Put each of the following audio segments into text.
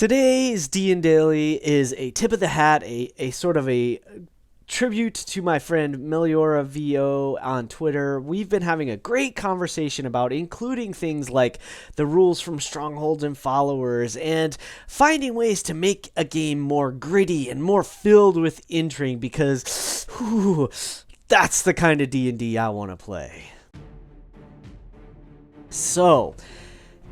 Today's DnDaily is a tip of the hat, a sort of a tribute to my friend Meliora VO on Twitter. We've been having a great conversation about including things like the rules from strongholds and followers and finding ways to make a game more gritty and more filled with intrigue because that's the kind of D&D I want to play. So,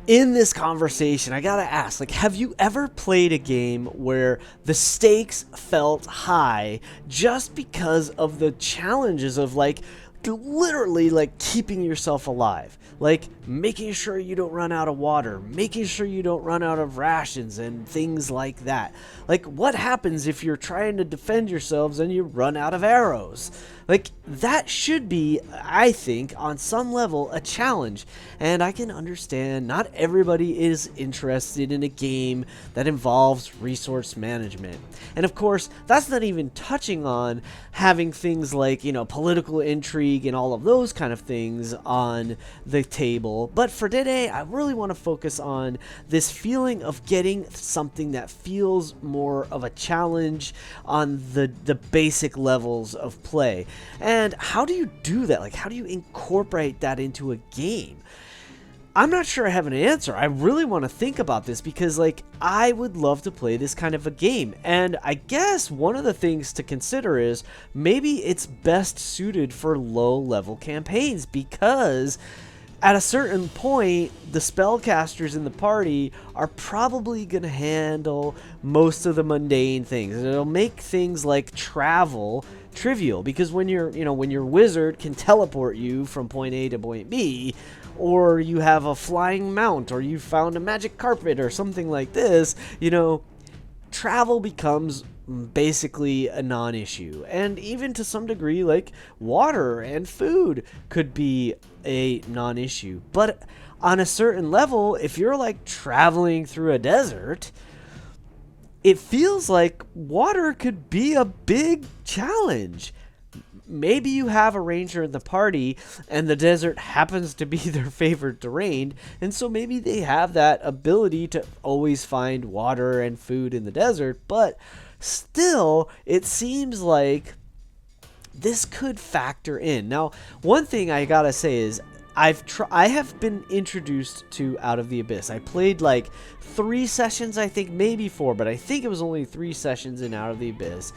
in this conversation, I gotta ask, have you ever played a game where the stakes felt high just because of the challenges of, literally, keeping yourself alive? Making sure you don't run out of water, making sure you don't run out of rations and things like that. What happens if you're trying to defend yourselves and you run out of arrows? That should be, I think, on some level, a challenge. And I can understand not everybody is interested in a game that involves resource management. And of course, that's not even touching on having things like, political intrigue and all of those kind of things on the table. But for today, I really want to focus on this feeling of getting something that feels more of a challenge on the basic levels of play. And how do you do that? How do you incorporate that into a game? I'm not sure I have an answer. I really want to think about this because, I would love to play this kind of a game. And I guess one of the things to consider is maybe it's best suited for low-level campaigns because at a certain point, the spellcasters in the party are probably going to handle most of the mundane things. It'll make things like travel trivial because when your wizard can teleport you from point A to point B, or you have a flying mount, or you found a magic carpet or something like this, travel becomes basically a non-issue. And even to some degree, water and food could be a non-issue. But on a certain level, if you're traveling through a desert, it feels like water could be a big challenge. Maybe you have a ranger in the party and the desert happens to be their favorite terrain, and so maybe they have that ability to always find water and food in the desert, but still, it seems like this could factor in. Now, one thing I gotta say is I have been introduced to Out of the Abyss. I played 3 sessions, I think, maybe 4, but I think it was only 3 sessions in Out of the Abyss.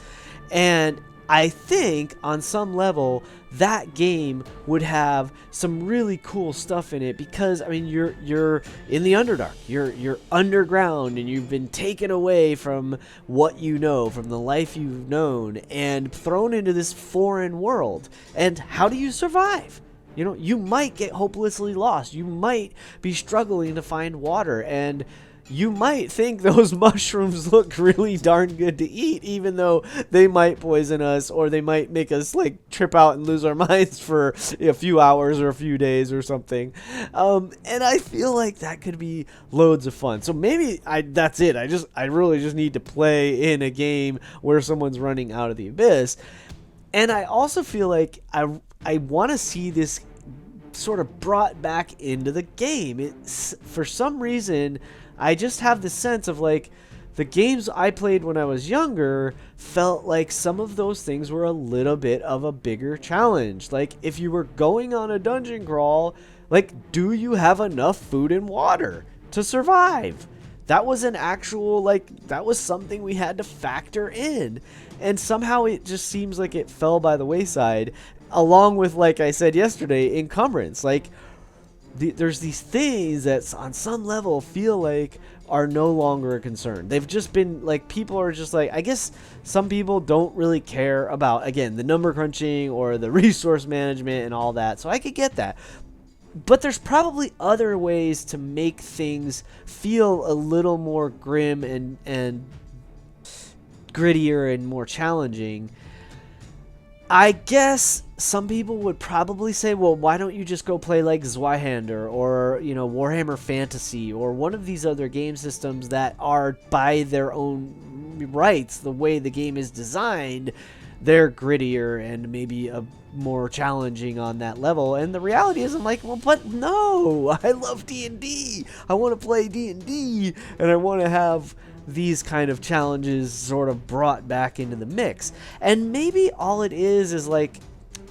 And I think on some level that game would have some really cool stuff in it because you're in the Underdark, you're underground, and you've been taken away from what you know, from the life you've known, and thrown into this foreign world. And how do you survive? You might get hopelessly lost. You might be struggling to find water, and you might think those mushrooms look really darn good to eat, even though they might poison us, or they might make us trip out and lose our minds for a few hours or a few days or something. And I feel like that could be loads of fun. So maybe that's it. I really just need to play in a game where someone's running out of the abyss. And I also feel like I want to see this sort of brought back into the game. It's, for some reason, I just have the sense of the games I played when I was younger felt like some of those things were a little bit of a bigger challenge. If you were going on a dungeon crawl, do you have enough food and water to survive? That was an actual, that was something we had to factor in. And somehow it just seems like it fell by the wayside, along with, like I said yesterday, encumbrance. There's these things that on some level feel like are no longer a concern. They've just been people are just I guess some people don't really care about, again, the number crunching or the resource management and all that. So I could get that. But there's probably other ways to make things feel a little more grim and grittier and more challenging. I guess some people would probably say, well, why don't you just go play Zweihander or, Warhammer Fantasy or one of these other game systems that are, by their own rights, the way the game is designed, they're grittier and maybe a more challenging on that level. And the reality is, I'm well, but no, I love D&D. I want to play D&D, and I want to have these kind of challenges sort of brought back into the mix. And maybe all it is like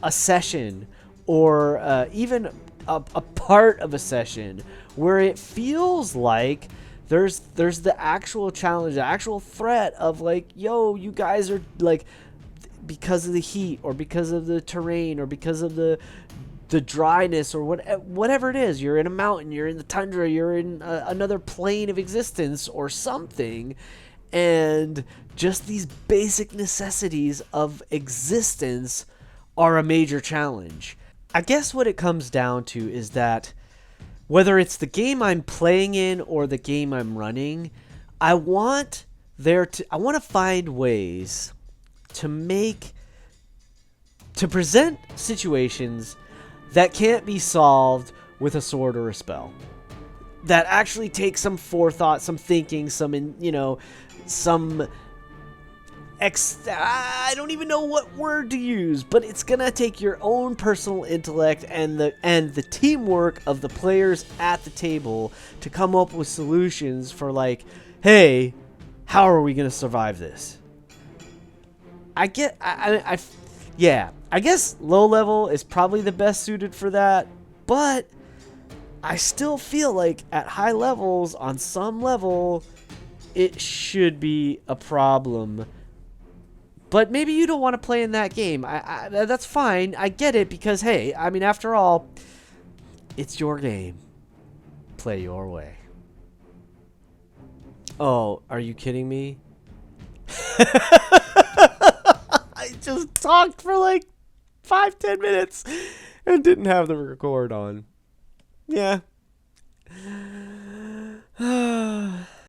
a session, or even a part of a session where it feels like there's the actual challenge, the actual threat of like, yo, you guys are like, because of the heat or because of the terrain or because of the dryness or whatever it is, you're in a mountain, you're in the tundra, you're in another plane of existence or something, and just these basic necessities of existence are a major challenge. I guess what it comes down to is that whether it's the game I'm playing in or the game I'm running, I want to find ways to present situations that can't be solved with a sword or a spell. That actually takes some forethought, some thinking, I don't even know what word to use, but it's gonna take your own personal intellect and the teamwork of the players at the table to come up with solutions for like, hey, how are we gonna survive this? I guess low level is probably the best suited for that, but I still feel like at high levels, on some level, it should be a problem. But maybe you don't want to play in that game. That's fine. I get it, because, hey, I mean, after all, it's your game. Play your way. Oh, are you kidding me? I just talked for like 5-10 minutes and didn't have the record on. Yeah.